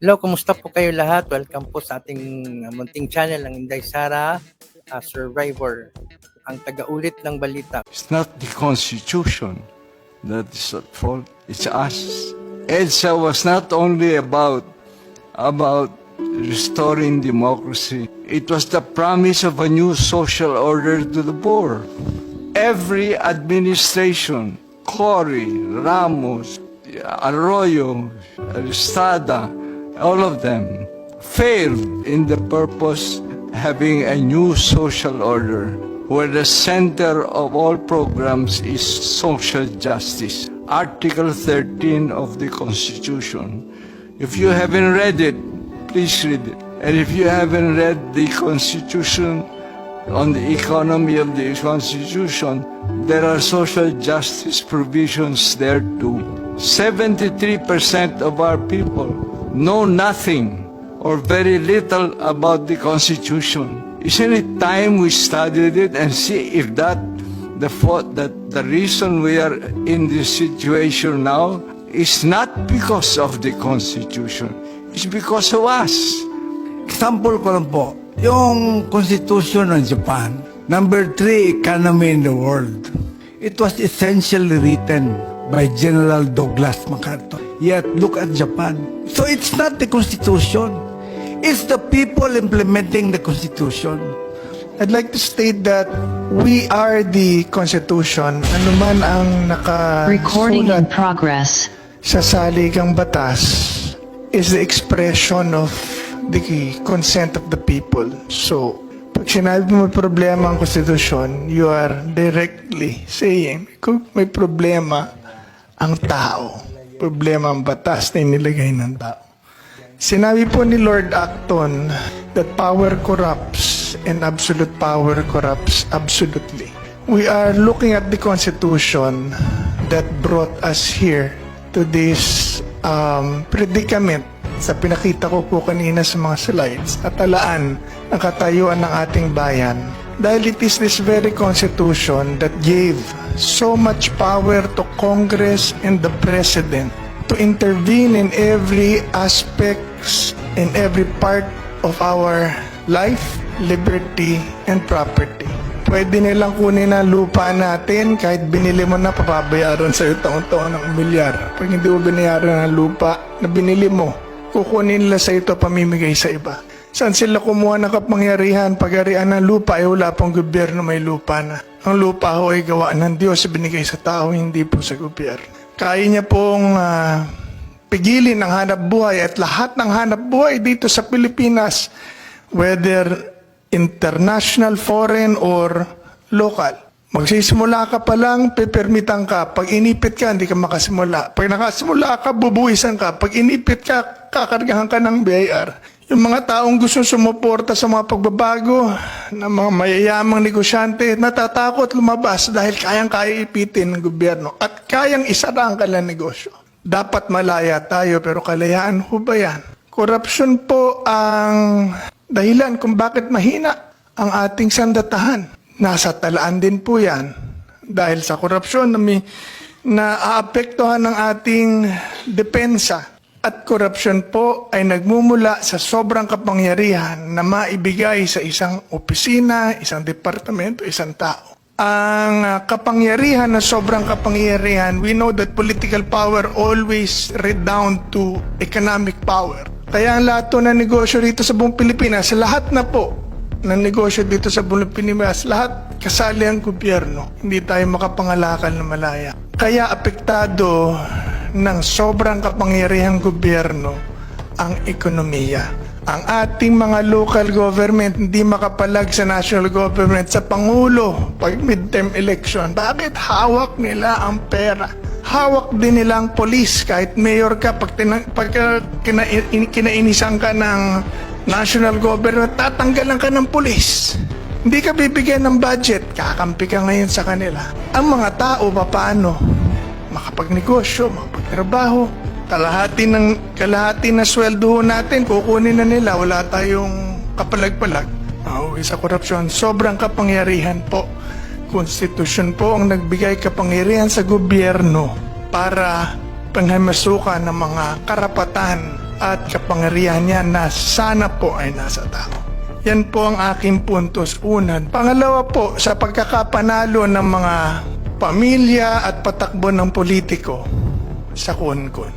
Hello, kumusta po kayo lahat? Welcome po sa ating munting channel ng Inday Sara, Survivor, ang taga-ulit ng balita. It's not the Constitution that is at fault, it's us. EDSA was not only about restoring democracy, it was the promise of a new social order to the poor. Every administration, Cory, Ramos, Arroyo, Estrada, all of them failed in the purpose having a new social order where the center of all programs is social justice. Article 13 of the Constitution. If you haven't read it, please read it. And if you haven't read the Constitution on the economy of the Constitution, there are social justice provisions there too. 73% of our people know nothing or very little about the Constitution. Isn't it time we studied it and see if the reason we are in this situation now is not because of the Constitution, it's because of us. Example ko lang po, yung Constitution ng Japan, number 3 economy in the world. It was essentially written by General Douglas MacArthur. Yet, look at Japan. So it's not the Constitution. It's the people implementing the Constitution. I'd like to state that we are the Constitution. Ano man ang Recording in nakasulat progress. sa saligang batas is the expression of the consent of the people. So, pag sinabi mo may problema ang Constitution, you are directly saying, kung may problema ang tao, problema ang batas na inilagay ng tao. Sinabi po ni Lord Acton that power corrupts and absolute power corrupts absolutely. We are looking at the Constitution that brought us here to this predicament sa pinakita ko po kanina sa mga slides at talaan ng katayuan ng ating bayan. Dahil it is this very Constitution that gave so much power to Congress and the President to intervene in every aspects, in every part of our life, liberty, and property. Pwede nilang kunin ang lupa natin kahit binili mo na papabayaran sa'yo taon-taon ng milyar. Pag hindi mo binayaran ang lupa na binili mo, kukunin nila sa ito pamimigay sa iba. Saan sila kumuha ng kapangyarihan? Pag-arian ng lupa ay wala pang gobyerno may lupa na. Ang lupa ho ay gawa ng Diyos, binigay sa tao, hindi po sa gobyerno. Kaya niya pong pigilin ang hanap buhay at lahat ng hanap buhay dito sa Pilipinas, whether international, foreign, or local. Magsisimula ka pa lang, pipermitan ka. Pag inipit ka, hindi ka makasimula. Pag nakasimula ka, bubuhisan ka. Pag inipit ka, kakargahan ka ng BIR. Yung mga taong gusto sumuporta sa mga pagbabago ng mga mayayamang negosyante, natatakot lumabas dahil kayang-kaya ipitin ng gobyerno at kayang isara ang kanilang negosyo. Dapat malaya tayo, pero kalayaan ho ba yan? Korupsyon po ang dahilan kung bakit mahina ang ating sandatahan. Nasa talaan din po yan dahil sa korupsyon na aapektuhan ng ating depensa. At korupsyon po ay nagmumula sa sobrang kapangyarihan na maibigay sa isang opisina, isang departamento, isang tao. Ang kapangyarihan na sobrang kapangyarihan, we know that political power always redound to economic power. Kaya ang lahat ng negosyo dito sa buong Pilipinas, lahat na po ng negosyo dito sa buong Pilipinas, lahat kasali ang gobyerno. Hindi tayo makapangalakal na malaya. Kaya apektado ng sobrang kapangyarihang gobyerno ang ekonomiya. Ang ating mga local government hindi makapalag sa national government, sa Pangulo pag midterm election. Bakit? Hawak nila ang pera. Hawak din nila ang police. Kahit mayor ka, pag kinainisan ka ng national government, tatanggalan ka ng police. Hindi ka bibigyan ng budget, kakampi ka ngayon sa kanila. Ang mga tao, paano? Makapagnegosyo, makapagtrabaho. Kalahati na sweldo natin, kukunin na nila, wala tayong kapalag-palag. Sa korupsyon, sobrang kapangyarihan po. Konstitusyon po ang nagbigay kapangyarihan sa gobyerno para panghamasukan ng mga karapatan at kapangyarihan niya na sana po ay nasa tao. Yan po ang aking puntos una. Pangalawa po, sa pagkakapanalo ng mga pamilya at patakbo ng politiko sa Kunkun.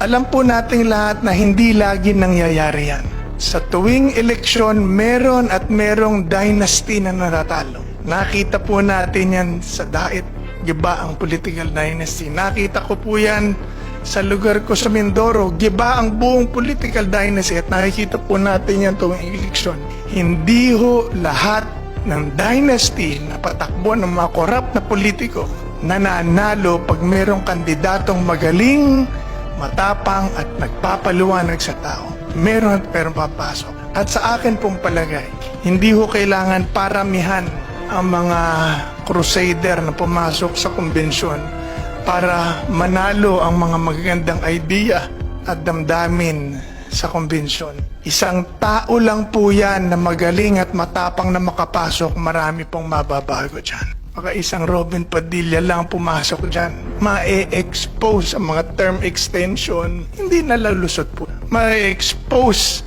Alam po nating lahat na hindi lagi nangyayari yan. Sa tuwing eleksyon, meron at merong dynasty na natatalo. Nakita po natin yan sa Daet, giba ang political dynasty. Nakita ko po yan sa lugar ko sa Mindoro, giba ang buong political dynasty at nakikita po natin yan tuwing eleksyon. Hindi ho lahat ng dynasty na patakbo ng mga korap na politiko nananalo pag merong kandidatong magaling, matapang at nagpapaluwanag sa tao. Meron at meron papasok. At sa akin pong palagay, hindi ho kailangan paramihan ang mga crusader na pumasok sa kumbensyon para manalo ang mga magagandang idea at damdamin sa kumbensyon. Isang tao lang po yan na magaling at matapang na makapasok, marami pong mababago dyan. Baka isang Robin Padilla lang pumasok dyan, ma-expose ang mga term extension, hindi nalalusot po. Ma-expose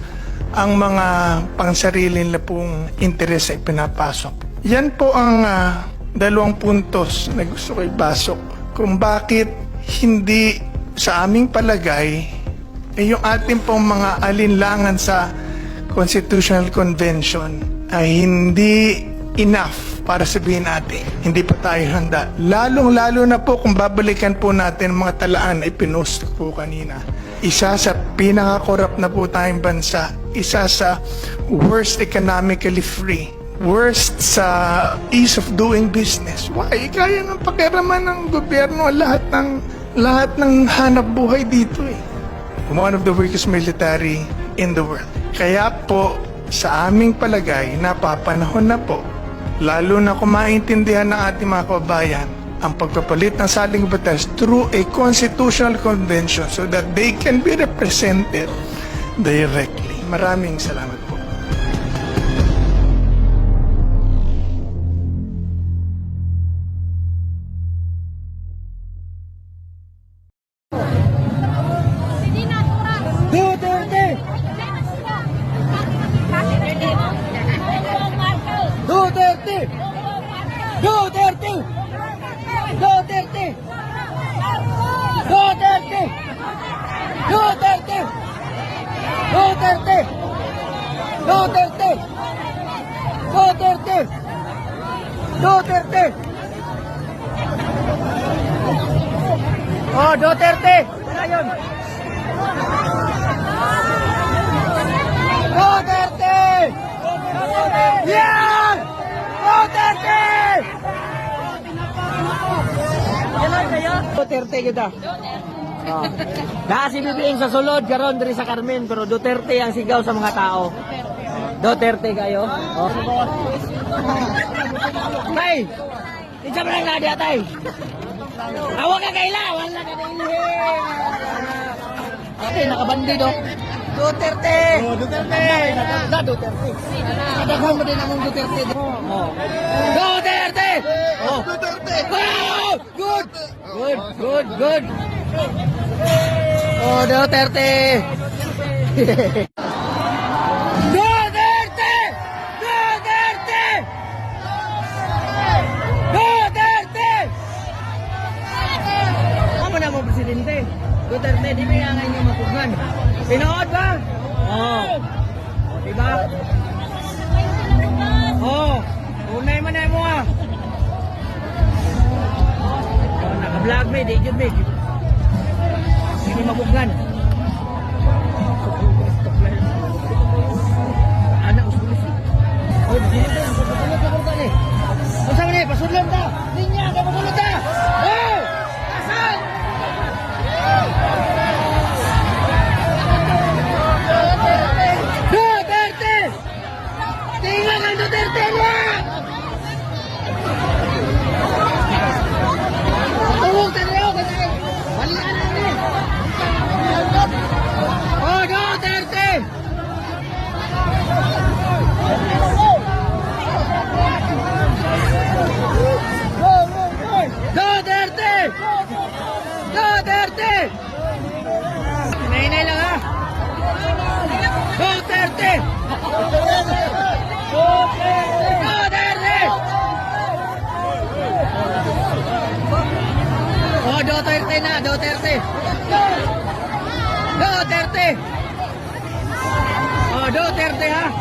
ang mga pangsarili na pong interes ay pinapasok. Yan po ang dalawang puntos na gusto ko ipasok kung bakit hindi sa aming palagay yung ating pong mga alinlangan sa Constitutional Convention ay hindi enough para sabihin natin, hindi pa tayo handa. Lalong-lalo na po kung babalikan po natin mga talaan ay pinost po kanina. Isa sa pinaka-corrupt na po tayong bansa, isa sa worst economically free, worst sa ease of doing business. Why? Kaya ng pakiraman ng gobyerno lahat ng hanap buhay dito eh. One of the weakest military in the world. Kaya po, sa aming palagay, napapanahon na po, lalo na kung maintindihan ng ating mga kababayan, ang pagpapalit ng saling batas through a constitutional convention so that they can be represented directly. Maraming salamat po. Oh, Duterte! Ayun! Duterte! Yeah! Duterte! Duterte kita. Oh. Dahil si BBM sa sulod, karon diri sa Carmen, pero Duterte ang sigaw sa mga tao. Duterte kayo. Oh. Tay! Isa mo lang na di atay. Awag ka kaila, wala ka kailihin. Okay, nakabandido. Duterte! Oh, Duterte! Duterte. Kadaghan mo din among Duterte. Oh. Duterte! Oh. Duterte! Oh! Good! Good, good, good. Oh, Duterte! Duterte! Duterte! Duterte! Ano na mo, Presidente? Duterte, di ba yung inyong matugan? Pinood ba? Oo. O, diba? Oo. Unay mo na mo ah. O, naka-vlog me, di yun me. Hindi mabugan. Anak, usulis. O, di ba yung pagpapulot na kurta ni? Masa mo ni, pasudlan ta. Linya, kapapulot ta. Oh! Asan? Duterte! Tingnan ang Duterte niya! Tuwag tayo kasi balikan na rin! Duterte. Duterte. Oh, Duterte ha.